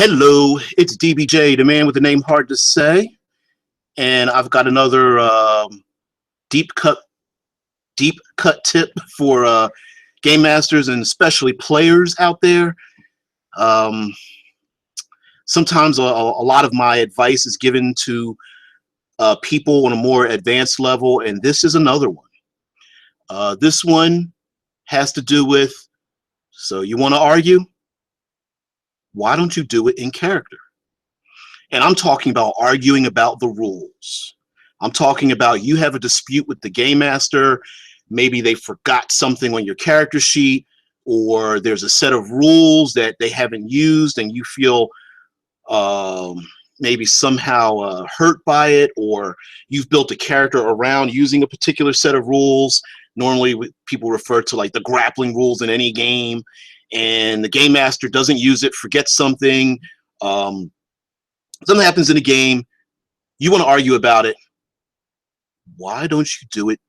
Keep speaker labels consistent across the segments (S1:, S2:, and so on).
S1: Hello, it's DBJ, the man with the name hard to say, and I've got another deep cut deep cut tip for game masters and especially players out there. Um, Sometimes a lot of my advice is given to people on a more advanced level, and this is another one. This one has to do with, so you want to argue? Why don't you do it in character? And I'm talking about arguing about the rules. I'm talking about you have a dispute with the game master. Maybe they forgot something on your character sheet, or there's a set of rules that they haven't used and you feel maybe somehow hurt by it, or you've built a character around using a particular set of rules. Normally people refer to like the grappling rules in any game, and the game master doesn't use it, forgets something. Something happens in a game, you want to argue about it. Why don't you do it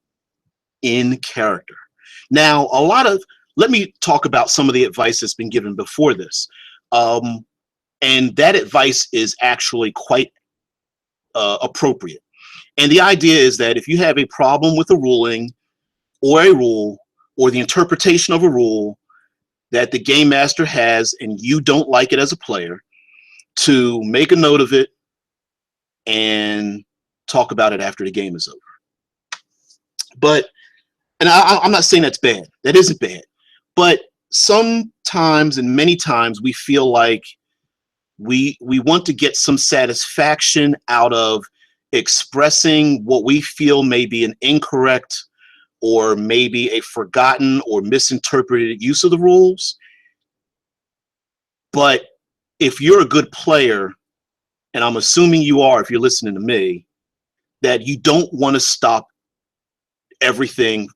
S1: in character? Now, let me talk about some of the advice that's been given before this. And that advice is actually quite appropriate. And the idea is that if you have a problem with a ruling or a rule or the interpretation of a rule that the game master has and you don't like it as a player, to make a note of it and talk about it after the game is over. But, and I'm not saying that's bad. That isn't bad. But sometimes and many times we feel like we want to get some satisfaction out of expressing what we feel may be an incorrect or maybe a forgotten or misinterpreted use of the rules. But if you're a good player, and I'm assuming you are if you're listening to me, that you don't want to stop everything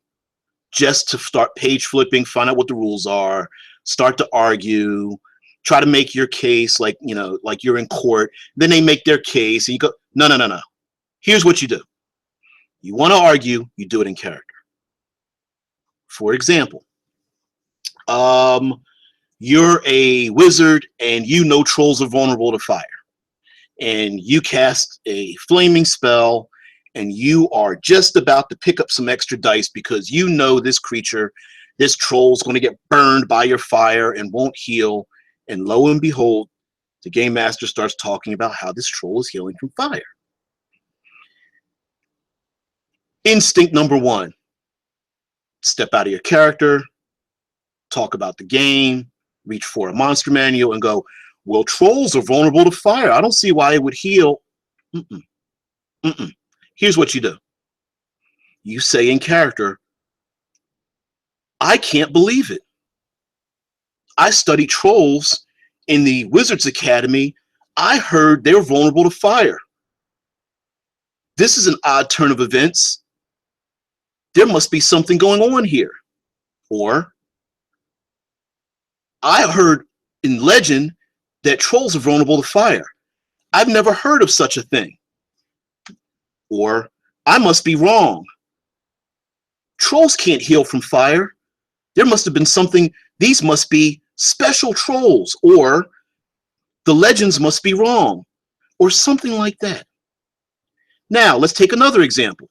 S1: just to start page flipping, find out what the rules are, start to argue, try to make your case like, you know, like you're in court. Then they make their case and you go, no, no, no, no. Here's what you do. You want to argue, you do it in character. For example, you're a wizard and you know trolls are vulnerable to fire. And you cast a flaming spell and you are just about to pick up some extra dice because you know this creature, this troll is going to get burned by your fire and won't heal. And lo and behold, the game master starts talking about how this troll is healing from fire. Instinct number one, step out of your character, talk about the game, reach for a monster manual and go, well, trolls are vulnerable to fire. I don't see why it would heal. Here's what you do. You say in character, I can't believe it. I studied trolls in the Wizards Academy. I heard they were vulnerable to fire. This is an odd turn of events. There must be something going on here. Or, I heard in legend that trolls are vulnerable to fire. I've never heard of such a thing. Or, I must be wrong. Trolls can't heal from fire. There must have been something, these must be special trolls, or the legends must be wrong, or something like that. Now, let's take another example.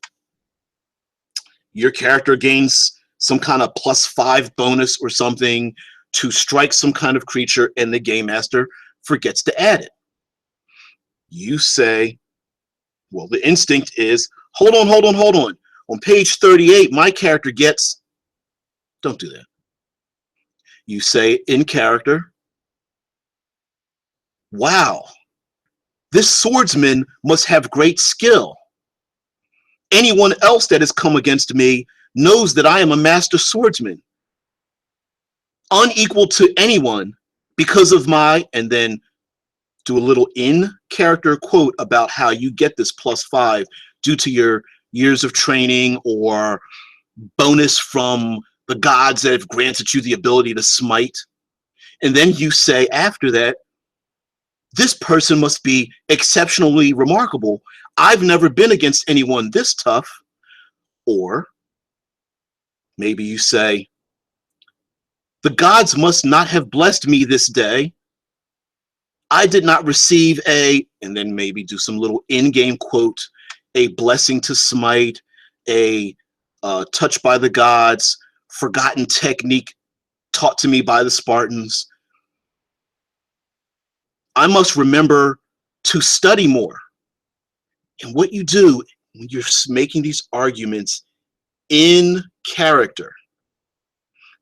S1: Your character gains some kind of +5 bonus or something to strike some kind of creature, and the game master forgets to add it. You say, well, the instinct is, hold on. On page 38, my character gets, don't do that. You say in character, wow, this swordsman must have great skill. Anyone else that has come against me knows that I am a master swordsman, unequal to anyone because of my, and then do a little in-character quote about how you get this +5 due to your years of training or bonus from the gods that have granted you the ability to smite. And then you say after that, this person must be exceptionally remarkable. I've never been against anyone this tough. Or maybe you say, the gods must not have blessed me this day. I did not receive a, and then maybe do some little in-game quote, a blessing to smite, a touch by the gods, forgotten technique taught to me by the Spartans. I must remember to study more. And what you do when you're making these arguments in character,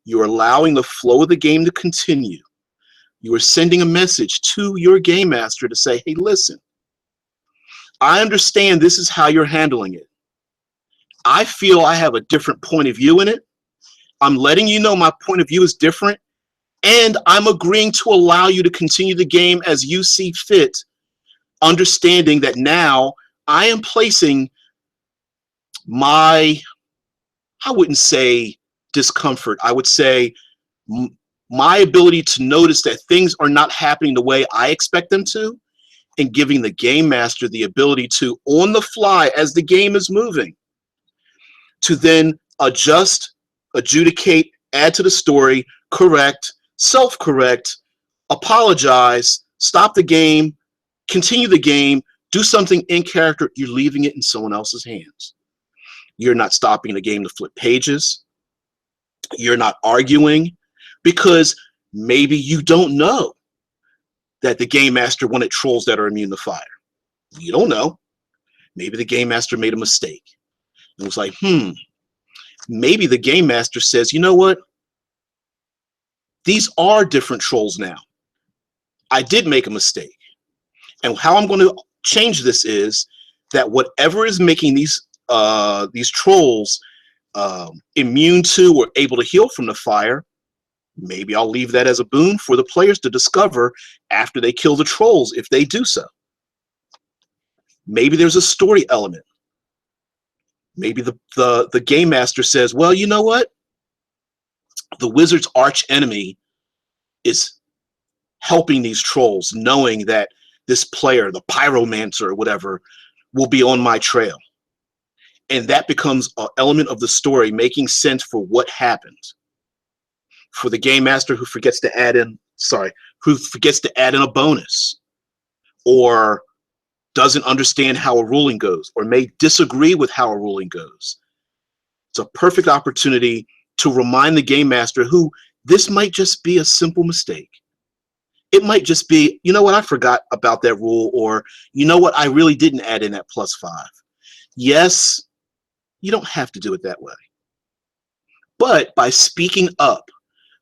S1: you're allowing the flow of the game to continue. You are sending a message to your game master to say, hey, listen, I understand this is how you're handling it. I feel I have a different point of view in it. I'm letting you know my point of view is different, and I'm agreeing to allow you to continue the game as you see fit, understanding that now I am placing my, I wouldn't say discomfort, I would say my ability to notice that things are not happening the way I expect them to, and giving the game master the ability to, on the fly, as the game is moving, to then adjust, adjudicate, add to the story, correct, self-correct, apologize, stop the game, continue the game, do something in character. You're leaving it in someone else's hands. You're not stopping the game to flip pages. You're not arguing, because maybe you don't know that the game master wanted trolls that are immune to fire. You don't know. Maybe the game master made a mistake. It was like, maybe the game master says, you know what? These are different trolls now. I did make a mistake. And how I'm going to change this is that whatever is making these trolls immune to or able to heal from the fire, maybe I'll leave that as a boon for the players to discover after they kill the trolls, if they do so. Maybe there's a story element. Maybe the game master says, well, you know what? The wizard's arch enemy is helping these trolls, knowing that this player, the pyromancer or whatever, will be on my trail. And that becomes an element of the story, making sense for what happened. For the game master who forgets to add in, a bonus, or doesn't understand how a ruling goes, or may disagree with how a ruling goes. It's a perfect opportunity to remind the game master who this might just be a simple mistake. It might just be, you know what, I forgot about that rule, or you know what, I really didn't add in that +5. Yes, you don't have to do it that way. But by speaking up,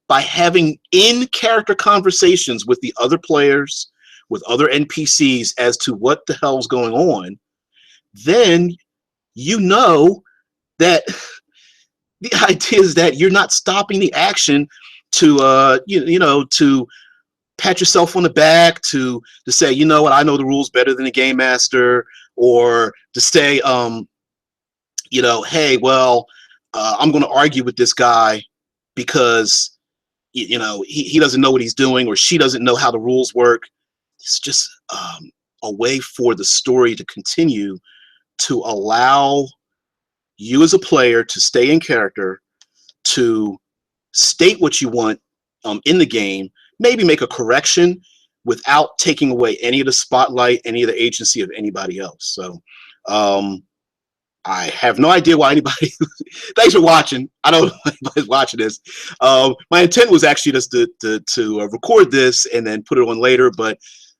S1: by having in-character conversations with the other players, with other NPCs as to what the hell's going on, then you know that the idea is that you're not stopping the action to to pat yourself on the back, to say, you know what, I know the rules better than the game master, or to say, hey, well, I'm going to argue with this guy because he doesn't know what he's doing, or she doesn't know how the rules work. It's just a way for the story to continue, to allow you as a player to stay in character, to state what you want in the game, maybe make a correction without taking away any of the spotlight, any of the agency of anybody else. So I have no idea why anybody thanks for watching. I don't know why anybody's watching this. My intent was actually just to record this and then put it on later, but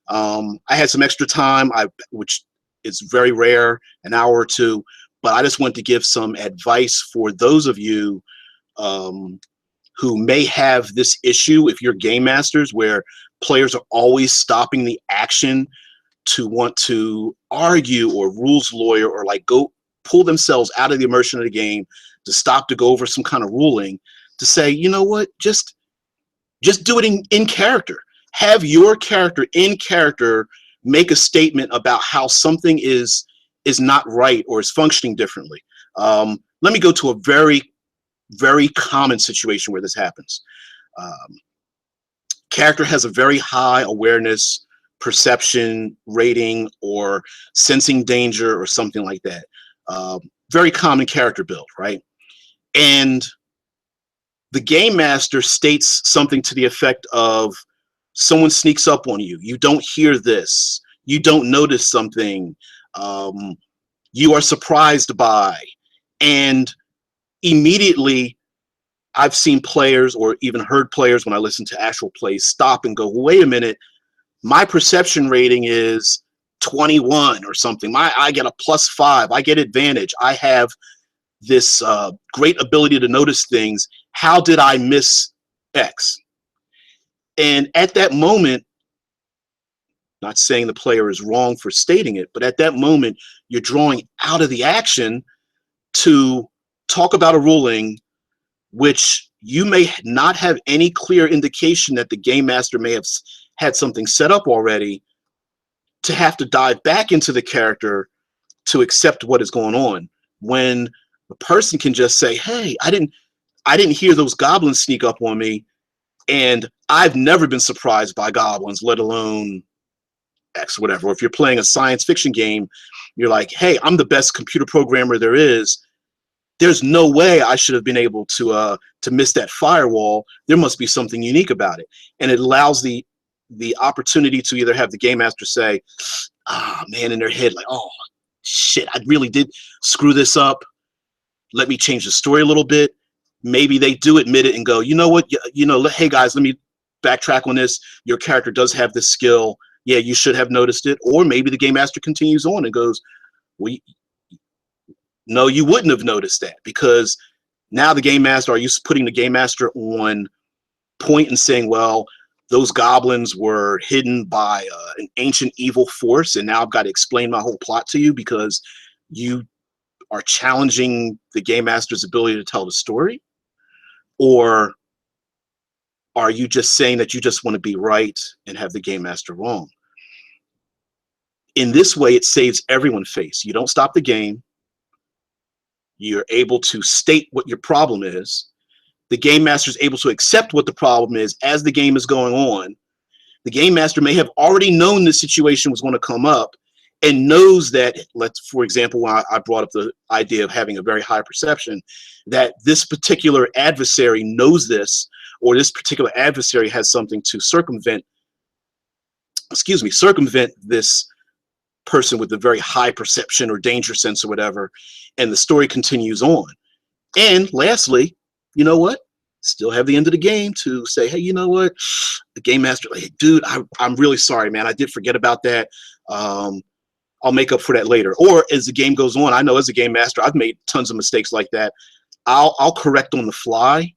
S1: I had some extra time, which is very rare, an hour or two, but I just wanted to give some advice for those of you who may have this issue, if you're game masters, where players are always stopping the action to want to argue or rules lawyer, or like go pull themselves out of the immersion of the game to stop to go over some kind of ruling, to say, you know what, just do it in character. Have your character in character make a statement about how something is not right or is functioning differently. Let me go to a very, very common situation where this happens. Character has a very high awareness, perception rating, or sensing danger or something like that. Very common character build, right? And the game master states something to the effect of, someone sneaks up on you, you don't hear this, you don't notice something, you are surprised by, and immediately I've seen players or even heard players when I listen to actual plays stop and go, wait a minute, my perception rating is 21 or something. I get a +5. I get advantage. I have this great ability to notice things. How did I miss X? And at that moment, not saying the player is wrong for stating it, but at that moment, you're drawing out of the action to talk about a ruling which you may not have any clear indication that the game master may have had something set up already, to have to dive back into the character to accept what is going on, when a person can just say, hey, I didn't hear those goblins sneak up on me, and I've never been surprised by goblins, let alone X, whatever. Or if you're playing a science fiction game, you're like, hey, I'm the best computer programmer there is. There's no way I should have been able to miss that firewall. There must be something unique about it. And it allows the opportunity to either have the game master say, ah, man, in their head, like, oh, shit, I really did screw this up. Let me change the story a little bit. Maybe they do admit it and go, you know what, hey, guys, let me backtrack on this. Your character does have this skill. Yeah, you should have noticed it. Or maybe the game master continues on and goes, well, no, you wouldn't have noticed that, because now the game master, are you putting the game master on point and saying, well, those goblins were hidden by an ancient evil force, and now I've got to explain my whole plot to you because you are challenging the game master's ability to tell the story? Or are you just saying that you just want to be right and have the game master wrong? In this way, it saves everyone face. You don't stop the game. You're able to state what your problem is. The game master is able to accept what the problem is as the game is going on. The game master may have already known this situation was going to come up and knows that, for example, when I brought up the idea of having a very high perception, that this particular adversary knows this, or this particular adversary has something to circumvent this person with a very high perception or danger sense or whatever, and the story continues on. And lastly, you know what? Still have the end of the game to say, hey, you know what? The game master, like, hey, dude, I'm really sorry, man. I did forget about that. I'll make up for that later. Or as the game goes on, I know as a game master, I've made tons of mistakes like that. I'll correct on the fly.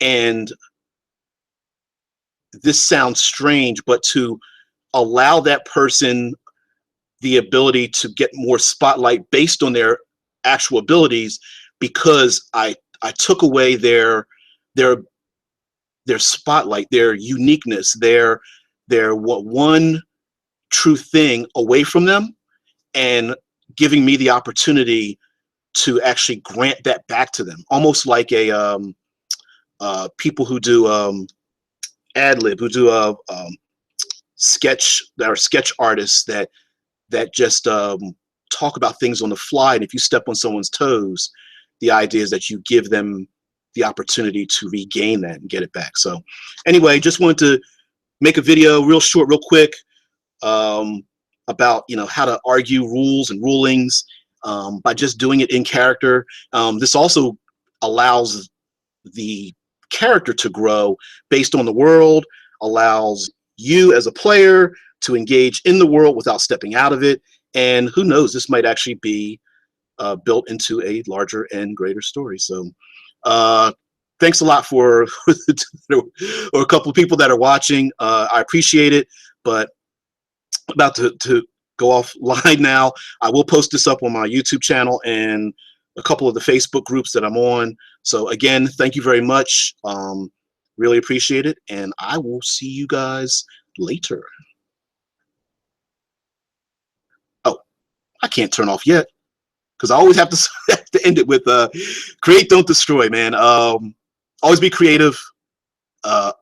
S1: And this sounds strange, but to allow that person the ability to get more spotlight based on their actual abilities, because I took away their spotlight, their uniqueness, their one true thing away from them, and giving me the opportunity to actually grant that back to them, almost like a people who do ad lib, who do sketch, that are sketch artists that just talk about things on the fly, and if you step on someone's toes, the idea is that you give them the opportunity to regain that and get it back. So anyway, just wanted to make a video real short, real quick, about how to argue rules and rulings by just doing it in character. This also allows the character to grow based on the world, allows you as a player to engage in the world without stepping out of it. And who knows, this might actually be built into a larger and greater story. So thanks a lot for or a couple of people that are watching. I appreciate it, but about to go offline now. I will post this up on my YouTube channel and a couple of the Facebook groups that I'm on. So again, thank you very much. Really appreciate it. And I will see you guys later. Oh, I can't turn off yet, because I always have to end it with create, don't destroy, man. Always be creative.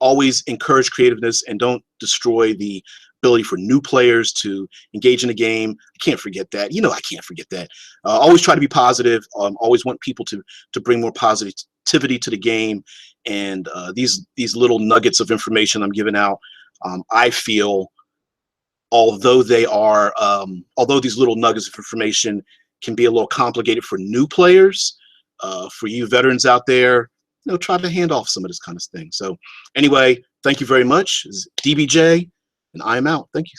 S1: Always encourage creativeness, and don't destroy the ability for new players to engage in the game. I can't forget that. I can't forget that. Always try to be positive. Always want people to bring more positivity to the game. And these little nuggets of information I'm giving out, I feel, although although these little nuggets of information can be a little complicated for new players, for you veterans out there, try to hand off some of this kind of thing. So anyway, thank you very much. This is DBJ, and I am out. Thank you.